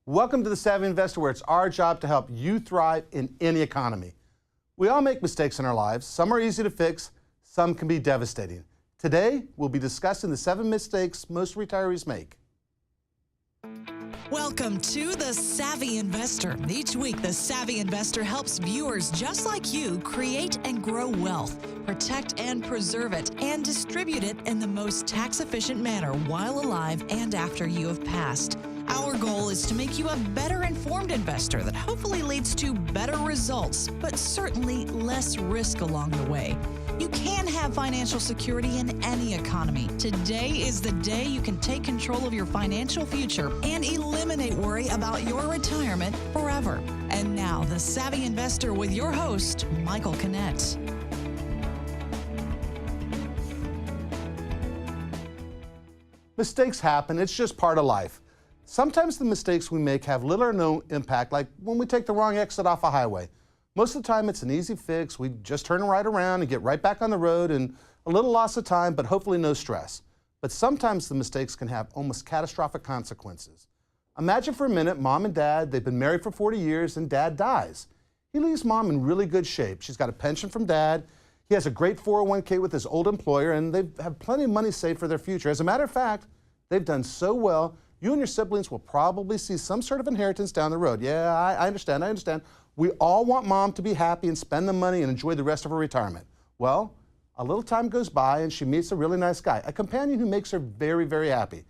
Welcome to the Savvy Investor, where it's our job to help you thrive in any economy. We all make mistakes in our lives. Some are easy to fix, some can be devastating. Today, we'll be discussing the 7 mistakes most retirees make. Welcome to The Savvy Investor. Each week, The Savvy Investor helps viewers just like you create and grow wealth, protect and preserve it, and distribute it in the most tax-efficient manner while alive and after you have passed. Our goal is to make you a better informed investor that hopefully leads to better results, but certainly less risk along the way. You can have financial security in any economy. Today is the day you can take control of your financial future and eliminate worry about your retirement forever. And now, The Savvy Investor with your host, Michael Canet. Mistakes happen. It's just part of life. Sometimes the mistakes we make have little or no impact, like when we take the wrong exit off a highway. Most of the time, it's an easy fix. We just turn right around and get right back on the road, and a little loss of time, but hopefully no stress. But sometimes the mistakes can have almost catastrophic consequences. Imagine for a minute, mom and dad, they've been married for 40 years, and dad dies. He leaves mom in really good shape. She's got a pension from dad. He has a great 401k with his old employer, and they have plenty of money saved for their future. As a matter of fact, they've done so well, you and your siblings will probably see some sort of inheritance down the road. Yeah, I understand. We all want mom to be happy and spend the money and enjoy the rest of her retirement. Well, a little time goes by and she meets a really nice guy, a companion who makes her very, very happy.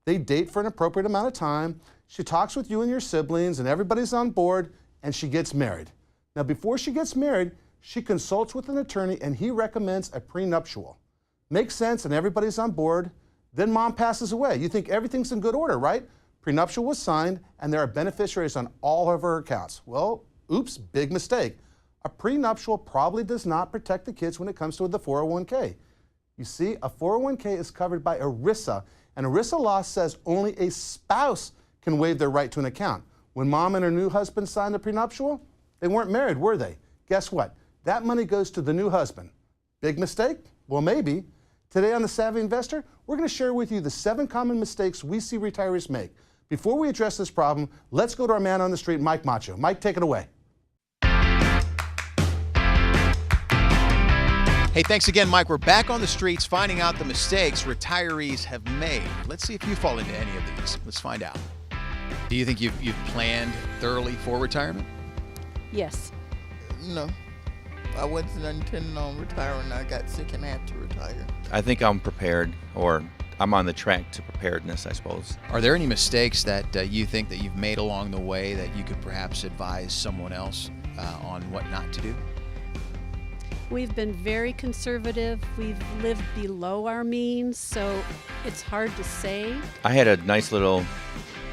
They date for an appropriate amount of time. She talks with you and your siblings and everybody's on board, and she gets married. Now, before she gets married, she consults with an attorney and he recommends a prenuptial. Makes sense and everybody's on board. Then mom passes away. You think everything's in good order, right? Prenuptial was signed and there are beneficiaries on all of her accounts. Well, oops, big mistake. A prenuptial probably does not protect the kids when it comes to the 401k. You see, a 401k is covered by ERISA, and ERISA law says only a spouse can waive their right to an account. When mom and her new husband signed the prenuptial, they weren't married, were they? Guess what? That money goes to the new husband. Big mistake? Well, maybe. Today on The Savvy Investor, we're going to share with you the 7 common mistakes we see retirees make. Before we address this problem, let's go to our man on the street, Mike Macho. Mike, take it away. Hey, thanks again, Mike. We're back on the streets finding out the mistakes retirees have made. Let's see if you fall into any of these. Let's find out. Do you think you've planned thoroughly for retirement? Yes. No. I wasn't intending on retiring. I got sick and had to retire. I think I'm prepared, or I'm on the track to preparedness, I suppose. Are there any mistakes that you think that you've made along the way that you could perhaps advise someone else on what not to do? We've been very conservative. We've lived below our means, so it's hard to say. I had a nice little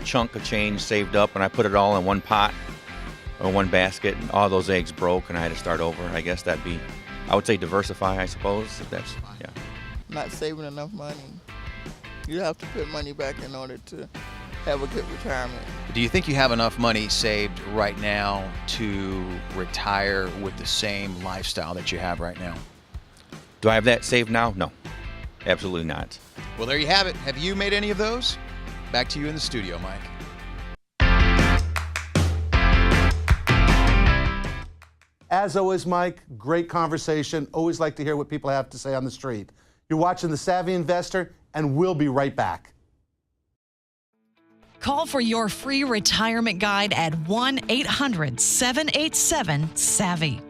chunk of change saved up, and I put it all in one pot or one basket, and all those eggs broke, and I had to start over. I guess that'd be, I would say diversify, I suppose, if that's, yeah. Not saving enough money. You have to put money back in order to have a good retirement. Do you think you have enough money saved right now to retire with the same lifestyle that you have right now? Do I have that saved now? No, absolutely not. Well, there you have it. Have you made any of those? Back to you in the studio, Mike. As always, Mike, great conversation. Always like to hear what people have to say on the street. You're watching The Savvy Investor, and we'll be right back. Call for your free retirement guide at 1-800-787-SAVVY.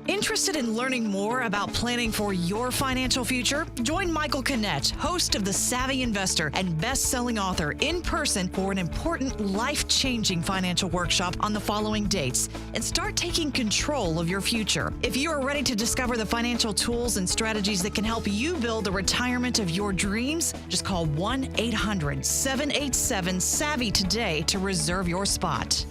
Interested in learning more about planning for your financial future? Join Michael Canet, host of The Savvy Investor and best-selling author, in person for an important life-changing financial workshop on the following dates, and start taking control of your future. If you are ready to discover the financial tools and strategies that can help you build the retirement of your dreams, just call 1-800-787-SAVVY today to reserve your spot.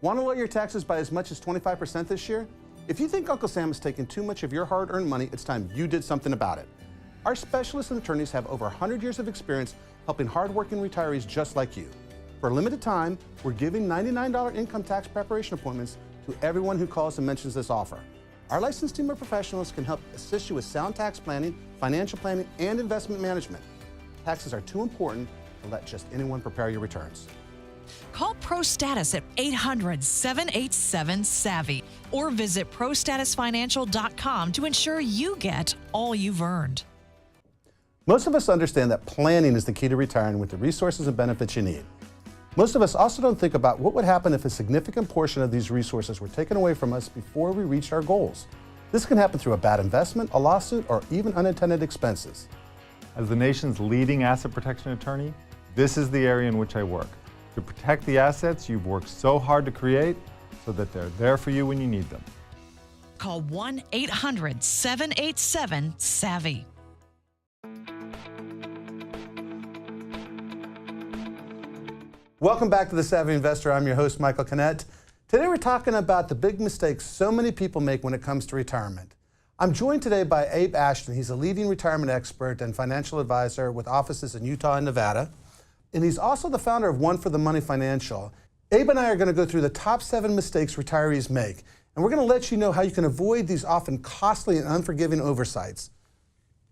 Want to lower your taxes by as much as 25% this year? If you think Uncle Sam is taking too much of your hard-earned money, it's time you did something about it. Our specialists and attorneys have over 100 years of experience helping hardworking retirees just like you. For a limited time, we're giving $99 income tax preparation appointments to everyone who calls and mentions this offer. Our licensed team of professionals can help assist you with sound tax planning, financial planning, and investment management. Taxes are too important to let just anyone prepare your returns. Call ProStatus at 800-787-SAVVY or visit ProStatusFinancial.com to ensure you get all you've earned. Most of us understand that planning is the key to retiring with the resources and benefits you need. Most of us also don't think about what would happen if a significant portion of these resources were taken away from us before we reached our goals. This can happen through a bad investment, a lawsuit, or even unintended expenses. As the nation's leading asset protection attorney, this is the area in which I work, to protect the assets you've worked so hard to create so that they're there for you when you need them. Call 1-800-787-SAVVY. Welcome back to The Savvy Investor. I'm your host, Michael Canet. Today we're talking about the big mistakes so many people make when it comes to retirement. I'm joined today by Abe Ashton. He's a leading retirement expert and financial advisor with offices in Utah and Nevada. And he's also the founder of One for the Money Financial. Abe and I are going to go through the top 7 mistakes retirees make. And we're going to let you know how you can avoid these often costly and unforgiving oversights.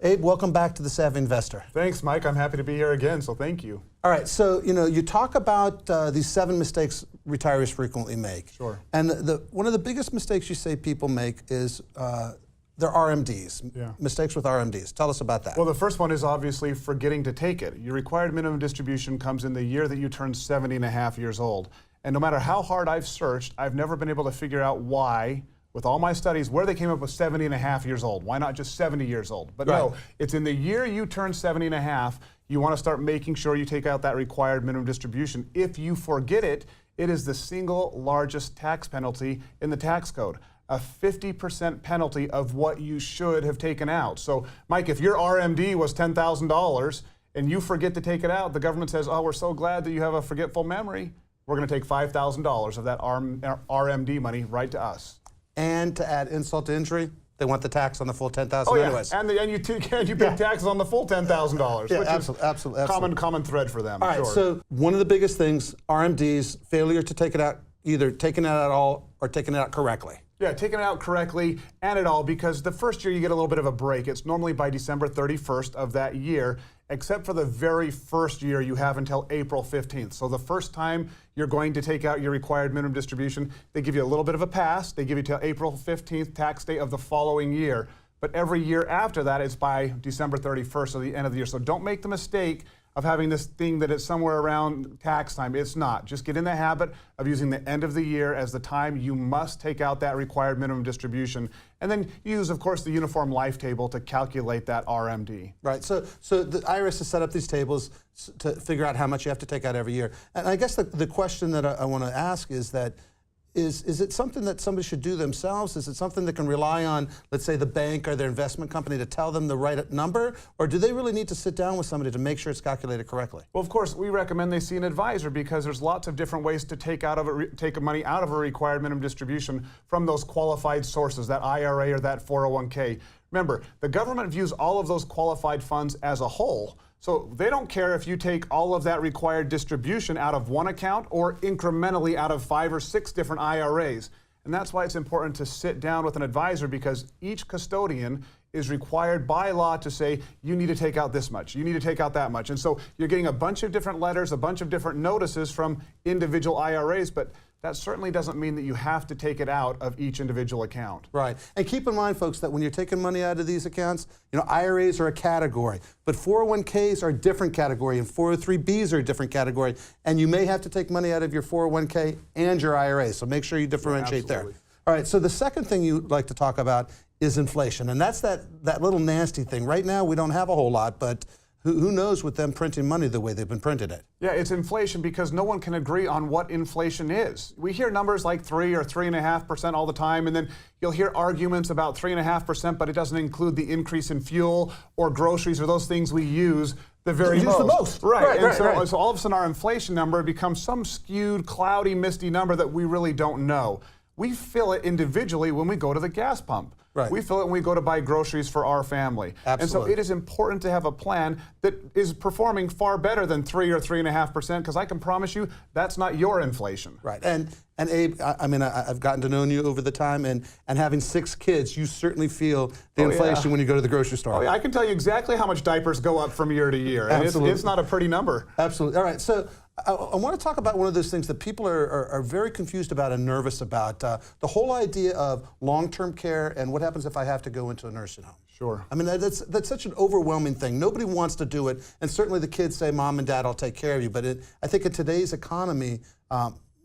Abe, welcome back to The Savvy Investor. Thanks, Mike. I'm happy to be here again, so thank you. All right, so you talk about these 7 mistakes retirees frequently make. Sure. And one of the biggest mistakes you say people make is their RMDs, mistakes with RMDs. Tell us about that. Well, the first one is obviously forgetting to take it. Your required minimum distribution comes in the year that you turn 70 and a half years old. And no matter how hard I've searched, I've never been able to figure out why, with all my studies, where they came up with 70 and a half years old. Why not just 70 years old? But no, it's in the year you turn 70 and a half, you want to start making sure you take out that required minimum distribution. If you forget it, it is the single largest tax penalty in the tax code. A 50% penalty of what you should have taken out. So, Mike, if your RMD was $10,000 and you forget to take it out, the government says, oh, we're so glad that you have a forgetful memory. We're going to take $5,000 of that RMD money right to us. And to add insult to injury, they want the tax on the full $10,000 anyways. And you pay taxes on the full $10,000, Yeah, which absolutely. is common thread for them. All right, so one of the biggest things, RMDs, failure to take it out, either taking it out at all or taking it out correctly. Yeah, taking it out correctly and at all, because the first year you get a little bit of a break. It's normally by December 31st of that year, except for the very first year you have until April 15th. So the first time you're going to take out your required minimum distribution, they give you a little bit of a pass. They give you till April 15th, tax day of the following year. But every year after that, it's by December 31st, so the end of the year. So don't make the mistake of having this thing that it's somewhere around tax time. It's not. Just get in the habit of using the end of the year as the time you must take out that required minimum distribution. And then use, of course, the uniform life table to calculate that RMD. Right, so the IRS has set up these tables to figure out how much you have to take out every year. And I guess the question that I want to ask is that, is it something that somebody should do themselves? Is it something that can rely on, let's say, the bank or their investment company to tell them the right number? Or do they really need to sit down with somebody to make sure it's calculated correctly? Well, of course, we recommend they see an advisor, because there's lots of different ways to take money out of a required minimum distribution from those qualified sources, that IRA or that 401k. Remember, the government views all of those qualified funds as a whole. So they don't care if you take all of that required distribution out of one account or incrementally out of 5 or 6 different IRAs. And that's why it's important to sit down with an advisor, because each custodian is required by law to say, you need to take out this much, you need to take out that much. And so you're getting a bunch of different letters, a bunch of different notices from individual IRAs, but that certainly doesn't mean that you have to take it out of each individual account. Right, and keep in mind, folks, that when you're taking money out of these accounts, IRAs are a category, but 401ks are a different category, and 403bs are a different category, and you may have to take money out of your 401k and your IRA, so make sure you differentiate there. All right, so the second thing you'd like to talk about is inflation, and that's that little nasty thing. Right now, we don't have a whole lot, but who knows with them printing money the way they've been printing it? Yeah, it's inflation because no one can agree on what inflation is. We hear numbers like 3 or 3.5% all the time, and then you'll hear arguments about 3.5%, but it doesn't include the increase in fuel or groceries or those things we use the most. Right. So all of a sudden our inflation number becomes some skewed, cloudy, misty number that we really don't know. We feel it individually when we go to the gas pump. Right. We fill it when we go to buy groceries for our family. Absolutely. And so it is important to have a plan that is performing far better than 3 or 3.5%, because I can promise you that's not your inflation. Right. And Abe, I mean, I've gotten to know you over the time, and having 6 kids, you certainly feel the inflation when you go to the grocery store. Oh, yeah, I can tell you exactly how much diapers go up from year to year. And it's not a pretty number. Absolutely. All right. So I want to talk about one of those things that people are very confused about and nervous about, the whole idea of long-term care and what happens if I have to go into a nursing home. Sure. I mean, that's such an overwhelming thing. Nobody wants to do it, and certainly the kids say, Mom and Dad, I'll take care of you. But I think in today's economy,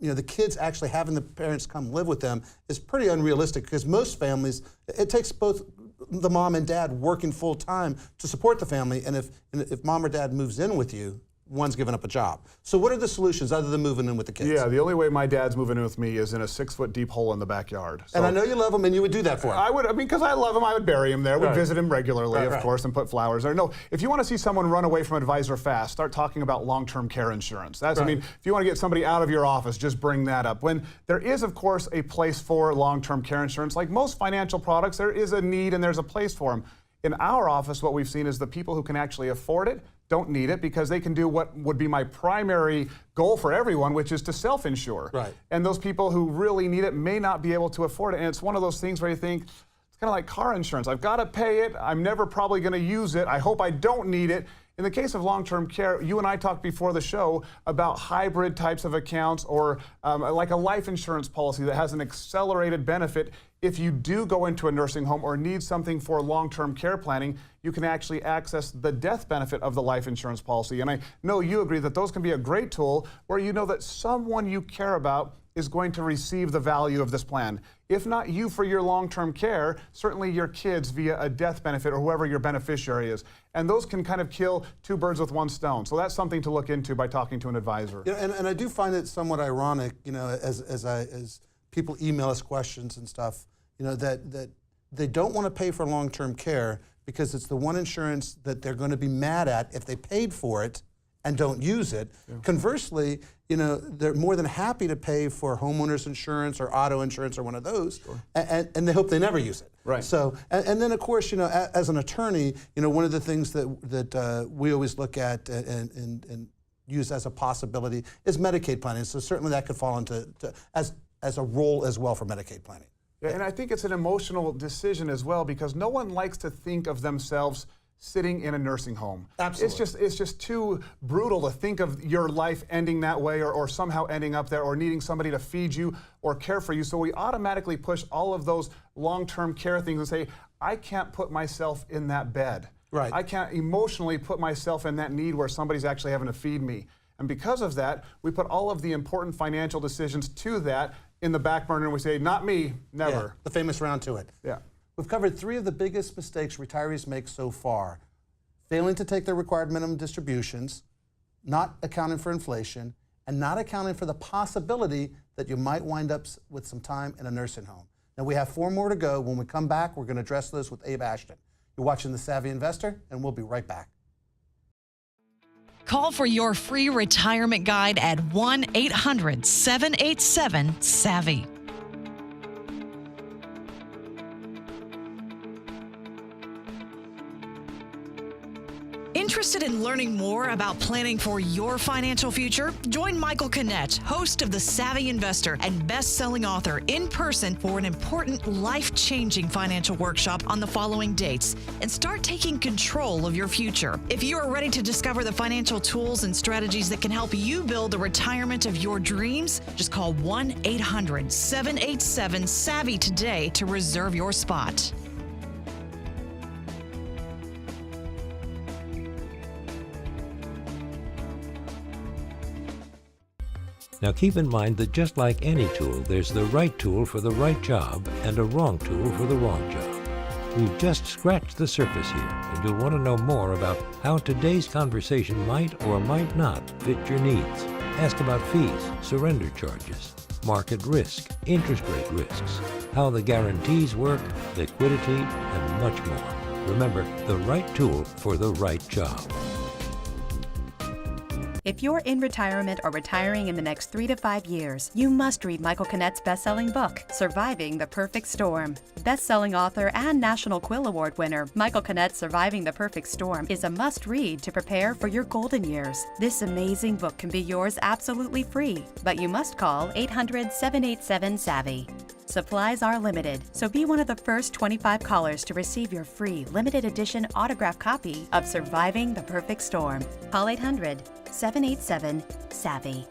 you know, the kids actually having the parents come live with them is pretty unrealistic, because most families, it takes both the mom and dad working full time to support the family, and if mom or dad moves in with you, one's given up a job. So what are the solutions other than moving in with the kids? Yeah, the only way my dad's moving in with me is in a 6-foot deep hole in the backyard. So and I know you love him, and you would do that for him. I mean, because I love him, I would bury him there. We'd Right. visit him regularly, Right, of right. course, and put flowers there. No, if you want to see someone run away from advisor fast, start talking about long-term care insurance. That's, I Right. mean, if you want to get somebody out of your office, just bring that up. When there is, of course, a place for long-term care insurance, like most financial products, there is a need and there's a place for them. In our office, what we've seen is the people who can actually afford it don't need it, because they can do what would be my primary goal for everyone, which is to self-insure. Right. And those people who really need it may not be able to afford it. And it's one of those things where you think, it's kind of like car insurance. I've got to pay it. I'm never probably going to use it. I hope I don't need it. In the case of long-term care, you and I talked before the show about hybrid types of accounts, or like a life insurance policy that has an accelerated benefit. If you do go into a nursing home or need something for long-term care planning, you can actually access the death benefit of the life insurance policy. And I know you agree that those can be a great tool where you know that someone you care about is going to receive the value of this plan. If not you for your long-term care, certainly your kids via a death benefit, or whoever your beneficiary is. And those can kind of kill 2 birds with 1 stone. So that's something to look into by talking to an advisor. You know, and I do find it somewhat ironic, you know, as people email us questions and stuff, you know, that they don't want to pay for long-term care because it's the one insurance that they're going to be mad at if they paid for it and don't use it. Yeah. Conversely, you know, they're more than happy to pay for homeowners insurance or auto insurance or one of those, sure. and they hope they never use it. Right. So, and then of course, you know, as an attorney, you know, one of the things that we always look at and use as a possibility is Medicaid planning. So certainly that could fall into as a role as well for Medicaid planning. Yeah, and I think it's an emotional decision as well, because no one likes to think of themselves sitting in a nursing home. Absolutely. It's just too brutal to think of your life ending that way, or somehow ending up there, or needing somebody to feed you or care for you. So we automatically push all of those long-term care things and say, I can't put myself in that bed. Right. I can't emotionally put myself in that need where somebody's actually having to feed me. And because of that, we put all of the important financial decisions to that in the back burner, and we say, not me, never. Yeah, the famous round to it. Yeah. We've covered 3 of the biggest mistakes retirees make so far: failing to take their required minimum distributions, not accounting for inflation, and not accounting for the possibility that you might wind up with some time in a nursing home. Now, we have 4 more to go. When we come back, we're going to address those with Abe Ashton. You're watching The Savvy Investor, and we'll be right back. Call for your free retirement guide at 1-800-787-SAVVY. Interested in learning more about planning for your financial future? Join Michael Canet, host of The Savvy Investor and best-selling author, in person for an important, life-changing financial workshop on the following dates, and start taking control of your future. If you are ready to discover the financial tools and strategies that can help you build the retirement of your dreams, just call 1-800-787-SAVVY today to reserve your spot. Now keep in mind that just like any tool, there's the right tool for the right job and a wrong tool for the wrong job. We've just scratched the surface here, and you'll want to know more about how today's conversation might or might not fit your needs. Ask about fees, surrender charges, market risk, interest rate risks, how the guarantees work, liquidity, and much more. Remember, the right tool for the right job. If you're in retirement or retiring in the next 3 to 5 years, you must read Michael Canet's best-selling book, Surviving the Perfect Storm. Best-selling author and National Quill Award winner, Michael Canet's Surviving the Perfect Storm is a must-read to prepare for your golden years. This amazing book can be yours absolutely free, but you must call 800-787-SAVVY. Supplies are limited, so be one of the first 25 callers to receive your free limited edition autographed copy of Surviving the Perfect Storm. Call 800-787-SAVVY.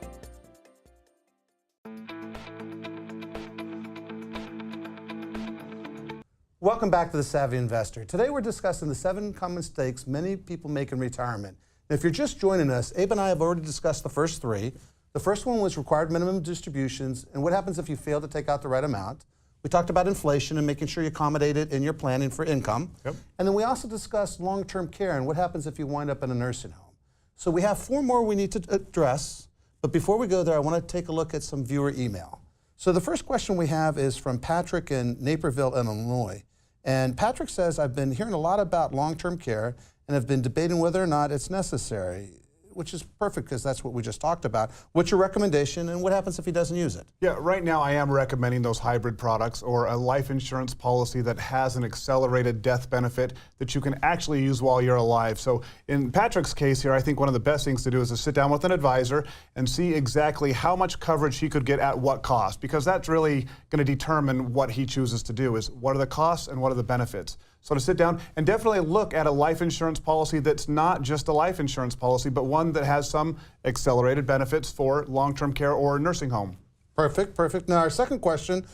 Welcome back to The Savvy Investor. Today we're discussing the 7 common mistakes many people make in retirement. And if you're just joining us, Abe and I have already discussed the first 3. The first one was required minimum distributions and what happens if you fail to take out the right amount. We talked about inflation and making sure you accommodate it in your planning for income. Yep. And then we also discussed long-term care and what happens if you wind up in a nursing home. So we have 4 more we need to address, but before we go there, I want to take a look at some viewer email. So the first question we have is from Patrick in Naperville, Illinois. And Patrick says, I've been hearing a lot about long-term care and have been debating whether or not it's necessary, which is perfect because that's what we just talked about. What's your recommendation and what happens if he doesn't use it? Yeah, right now I am recommending those hybrid products or a life insurance policy that has an accelerated death benefit that you can actually use while you're alive. So in Patrick's case here, I think one of the best things to do is to sit down with an advisor and see exactly how much coverage he could get at what cost, because that's really going to determine what he chooses to do, is what are the costs and what are the benefits. So to sit down and definitely look at a life insurance policy that's not just a life insurance policy, but one that has some accelerated benefits for long-term care or nursing home. Perfect, perfect. Now our second question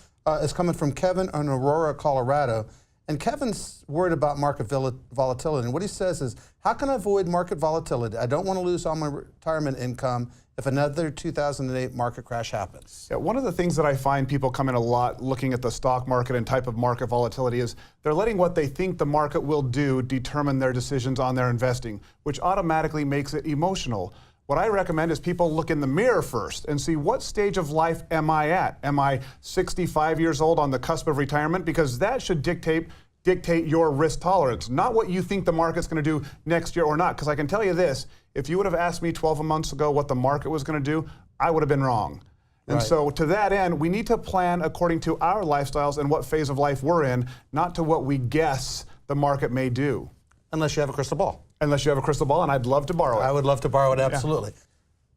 is coming from Kevin in Aurora, Colorado. And Kevin's worried about market volatility. And what he says is, how can I avoid market volatility? I don't want to lose all my retirement income if another 2008 market crash happens. Yeah, one of the things that I find people come in a lot looking at the stock market and type of market volatility is they're letting what they think the market will do determine their decisions on their investing, which automatically makes it emotional. What I recommend is people look in the mirror first and see, what stage of life am I at? Am I 65 years old on the cusp of retirement? Because that should dictate your risk tolerance, not what you think the market's going to do next year or not. Because I can tell you this, if you would have asked me 12 months ago what the market was going to do, I would have been wrong. And so to that end, we need to plan according to our lifestyles and what phase of life we're in, not to what we guess the market may do. Unless you have a crystal ball. Unless you have a crystal ball, and I'd love to borrow it. I would love to borrow it, absolutely. Yeah.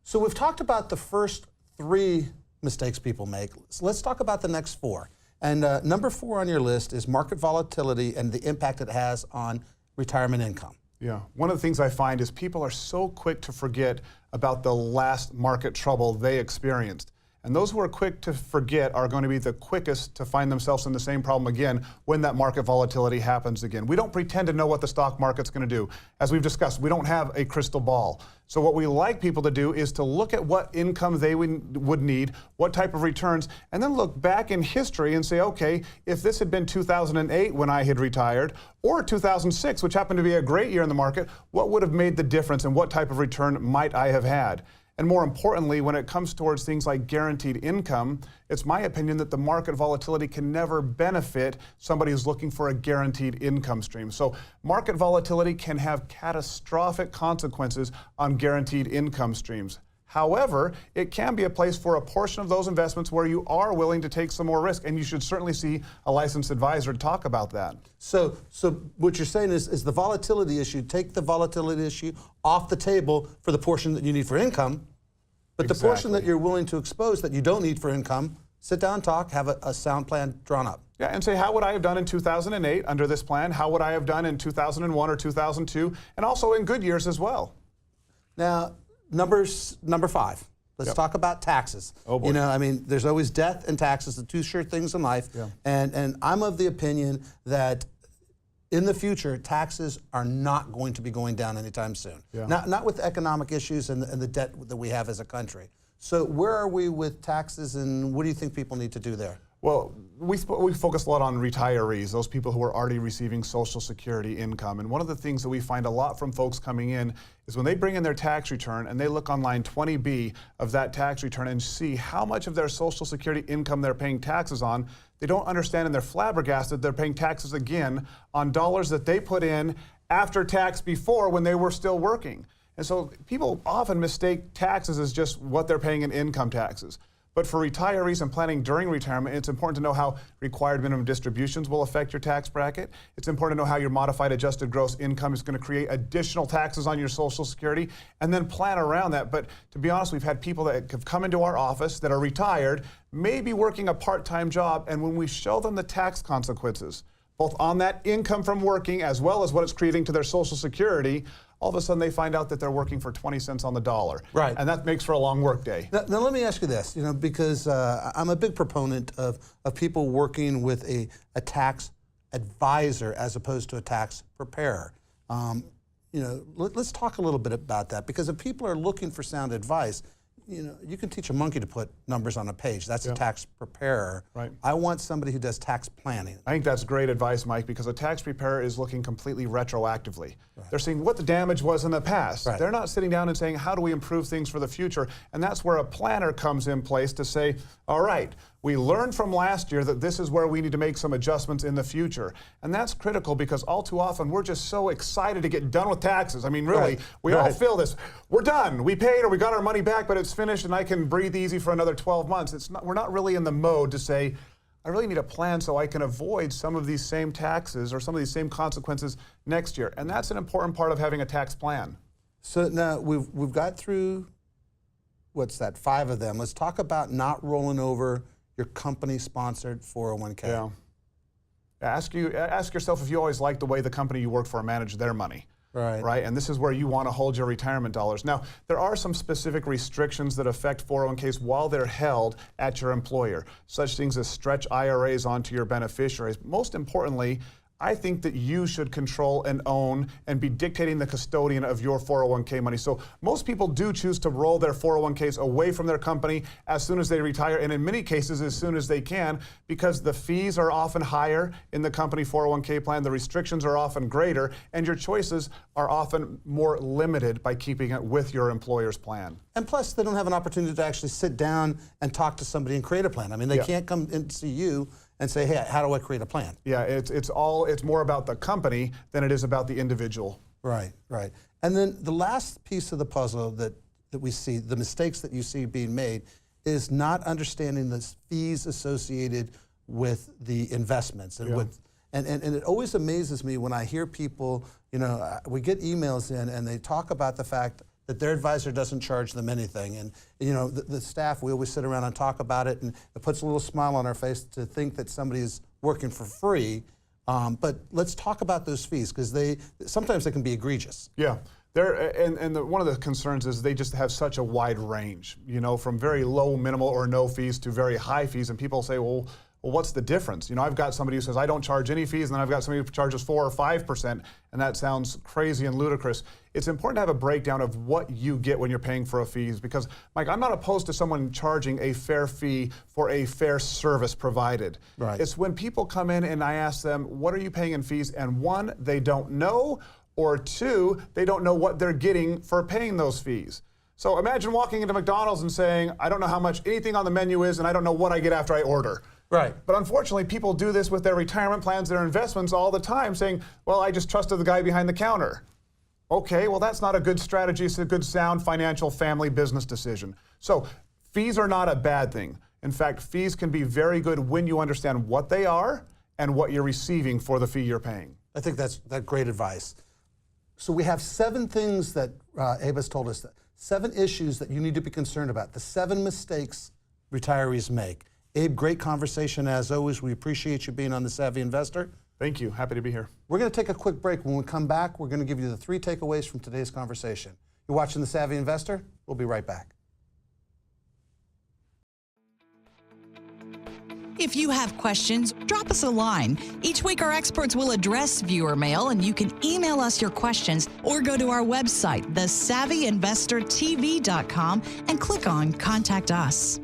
So we've talked about the first 3 mistakes people make. So let's talk about the next 4. And number 4 on your list is market volatility and the impact it has on retirement income. Yeah, one of the things I find is people are so quick to forget about the last market trouble they experienced. And those who are quick to forget are going to be the quickest to find themselves in the same problem again when that market volatility happens again. We don't pretend to know what the stock market's going to do. As we've discussed, we don't have a crystal ball. So what we like people to do is to look at what income they would need, what type of returns, and then look back in history and say, okay, if this had been 2008 when I had retired, or 2006, which happened to be a great year in the market, what would have made the difference and what type of return might I have had? And more importantly, when it comes towards things like guaranteed income, it's my opinion that the market volatility can never benefit somebody who's looking for a guaranteed income stream. So market volatility can have catastrophic consequences on guaranteed income streams. However, it can be a place for a portion of those investments where you are willing to take some more risk, and you should certainly see a licensed advisor to talk about that. So what you're saying is the volatility issue, take the volatility issue off the table for the portion that you need for income, but the portion that you're willing to expose that you don't need for income, sit down, talk, have a sound plan drawn up. Yeah, and say, how would I have done in 2008 under this plan? How would I have done in 2001 or 2002? And also in good years as well. Now, number 5. Let's talk about taxes. Oh boy. You know, I mean, there's always death and taxes, the 2 sure things in life. Yeah. And I'm of the opinion that in the future, taxes are not going to be going down anytime soon. Yeah. Not with economic issues and the debt that we have as a country. So where are we with taxes, and what do you think people need to do there? Well, we focus a lot on retirees, those people who are already receiving Social Security income. And one of the things that we find a lot from folks coming in is when they bring in their tax return and they look on line 20B of that tax return and see how much of their Social Security income they're paying taxes on, they don't understand, and they're flabbergasted they're paying taxes again on dollars that they put in after tax before when they were still working. And so people often mistake taxes as just what they're paying in income taxes. But for retirees and planning during retirement, it's important to know how required minimum distributions will affect your tax bracket. It's important to know how your modified adjusted gross income is going to create additional taxes on your Social Security, and then plan around that. But to be honest, we've had people that have come into our office that are retired, maybe working a part-time job, and when we show them the tax consequences, both on that income from working as well as what it's creating to their Social Security, all of a sudden they find out that they're working for 20 cents on the dollar. Right. And that makes for a long work day. Now let me ask you this, because I'm a big proponent of people working with a tax advisor as opposed to a tax preparer. Let's talk a little bit about that, because if people are looking for sound advice, you can teach a monkey to put numbers on a page. That's a tax preparer. Right. I want somebody who does tax planning. I think that's great advice, Mike, because a tax preparer is looking completely retroactively. Right. They're seeing what the damage was in the past. Right. They're not sitting down and saying, how do we improve things for the future? And that's where a planner comes in place to say, all right, we learned from last year that this is where we need to make some adjustments in the future. And that's critical, because all too often we're just so excited to get done with taxes. I mean, really, we all feel this. We're done. We paid or we got our money back, but it's finished and I can breathe easy for another 12 months. We're not really in the mode to say, I really need a plan so I can avoid some of these same taxes or some of these same consequences next year. And that's an important part of having a tax plan. So now we've got through, 5 of them. Let's talk about not rolling over your company-sponsored 401k. Yeah. Ask yourself if you always like the way the company you work for manage their money. Right. And this is where you want to hold your retirement dollars. Now, there are some specific restrictions that affect 401ks while they're held at your employer, such things as stretch IRAs onto your beneficiaries. Most importantly, I think that you should control and own and be dictating the custodian of your 401k money. So most people do choose to roll their 401ks away from their company as soon as they retire, and in many cases as soon as they can, because the fees are often higher in the company 401k plan, the restrictions are often greater, and your choices are often more limited by keeping it with your employer's plan. And plus, they don't have an opportunity to actually sit down and talk to somebody and create a plan. I mean, they can't come and see you and say, hey, how do I create a plan? Yeah, it's more about the company than it is about the individual. Right. And then the last piece of the puzzle that we see, the mistakes that you see being made, is not understanding the fees associated with the investments. And it always amazes me when I hear people, we get emails in and they talk about the fact that their advisor doesn't charge them anything. And the staff, we always sit around and talk about it, and it puts a little smile on our face to think that somebody is working for free. But let's talk about those fees, because sometimes they can be egregious. Yeah. One of the concerns is they just have such a wide range, from very low, minimal, or no fees to very high fees. And people say, well, what's the difference? I've got somebody who says, I don't charge any fees, and then I've got somebody who charges 4 or 5%, and that sounds crazy and ludicrous. It's important to have a breakdown of what you get when you're paying for a fees, because, Mike, I'm not opposed to someone charging a fair fee for a fair service provided. Right. It's when people come in and I ask them, what are you paying in fees? And 1, they don't know, or 2, they don't know what they're getting for paying those fees. So imagine walking into McDonald's and saying, I don't know how much anything on the menu is, and I don't know what I get after I order. Right. But unfortunately, people do this with their retirement plans, their investments all the time, saying, well, I just trusted the guy behind the counter. Okay, well, that's not a good strategy. It's a good, sound financial family business decision. So fees are not a bad thing. In fact, fees can be very good when you understand what they are and what you're receiving for the fee you're paying. I think that's great advice. So we have 7 things that Abe's told us, 7 issues that you need to be concerned about, the 7 mistakes retirees make. Abe, great conversation as always. We appreciate you being on The Savvy Investor. Thank you. Happy to be here. We're going to take a quick break. When we come back, we're going to give you the 3 takeaways from today's conversation. You're watching The Savvy Investor. We'll be right back. If you have questions, drop us a line. Each week, our experts will address viewer mail, and you can email us your questions or go to our website, thesavvyinvestortv.com, and click on Contact Us.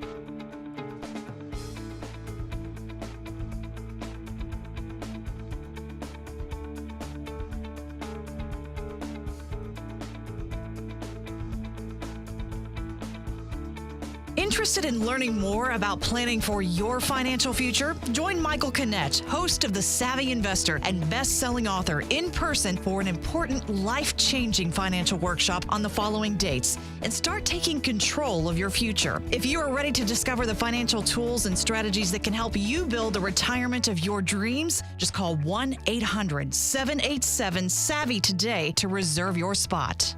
Interested in learning more about planning for your financial future? Join Michael Canet, host of The Savvy Investor and best-selling author, in person for an important, life-changing financial workshop on the following dates, and start taking control of your future. If you are ready to discover the financial tools and strategies that can help you build the retirement of your dreams, just call 1-800-787-SAVVY today to reserve your spot.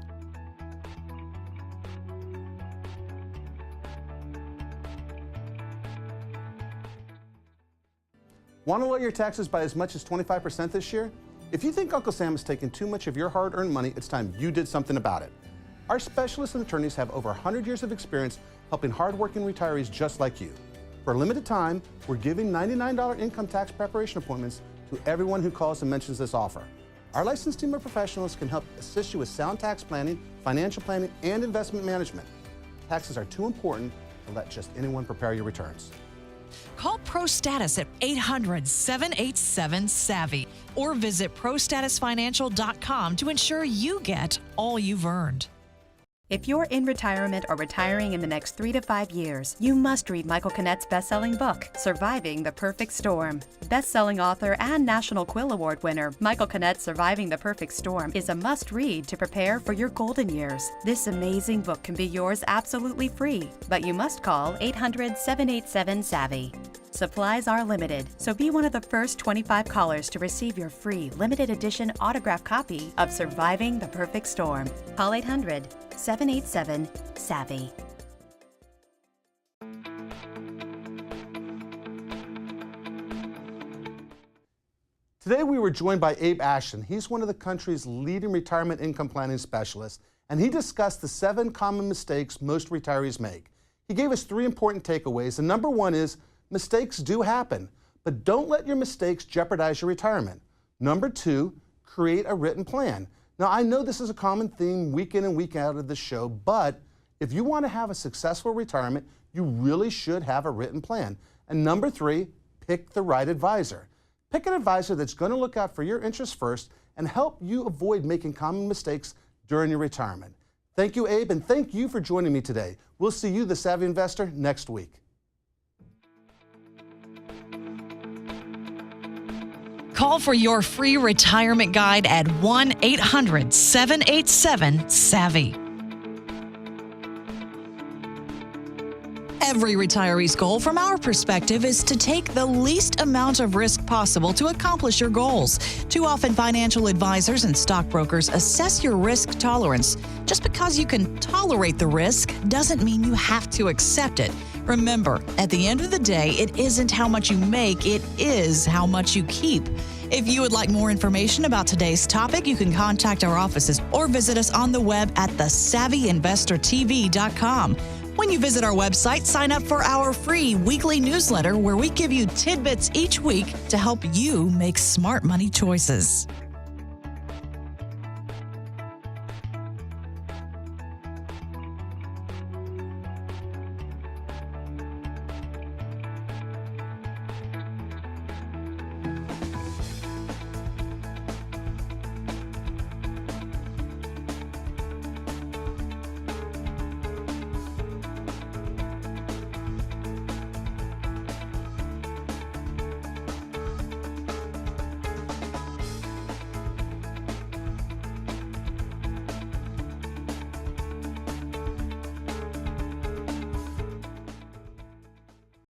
Want to lower your taxes by as much as 25% this year? If you think Uncle Sam is taking too much of your hard-earned money, it's time you did something about it. Our specialists and attorneys have over 100 years of experience helping hard-working retirees just like you. For a limited time, we're giving $99 income tax preparation appointments to everyone who calls and mentions this offer. Our licensed team of professionals can help assist you with sound tax planning, financial planning, and investment management. Taxes are too important to let just anyone prepare your returns. Call ProStatus at 800-787-SAVVY or visit ProStatusFinancial.com to ensure you get all you've earned. If you're in retirement or retiring in the next 3 to 5 years, you must read Michael Canet's best-selling book, Surviving the Perfect Storm. Best-selling author and National Quill Award winner, Michael Canet's Surviving the Perfect Storm is a must-read to prepare for your golden years. This amazing book can be yours absolutely free, but you must call 800-787-SAVVY. Supplies are limited, so be one of the first 25 callers to receive your free limited edition autographed copy of Surviving the Perfect Storm. Call 800-787-SAVVY. Today we were joined by Abe Ashton. He's one of the country's leading retirement income planning specialists, and he discussed the 7 common mistakes most retirees make. He gave us 3 important takeaways, and number 1 is mistakes do happen, but don't let your mistakes jeopardize your retirement. Number 2, create a written plan. Now, I know this is a common theme week in and week out of the show, but if you want to have a successful retirement, you really should have a written plan. And number 3, pick the right advisor. Pick an advisor that's going to look out for your interests first and help you avoid making common mistakes during your retirement. Thank you, Abe, and thank you for joining me today. We'll see you, the Savvy Investor, next week. Call for your free retirement guide at 1-800-787-SAVVY. Every retiree's goal from our perspective is to take the least amount of risk possible to accomplish your goals. Too often, financial advisors and stockbrokers assess your risk tolerance. Just because you can tolerate the risk doesn't mean you have to accept it. Remember, at the end of the day, it isn't how much you make, it is how much you keep. If you would like more information about today's topic, you can contact our offices or visit us on the web at thesavvyinvestortv.com. When you visit our website, sign up for our free weekly newsletter where we give you tidbits each week to help you make smart money choices.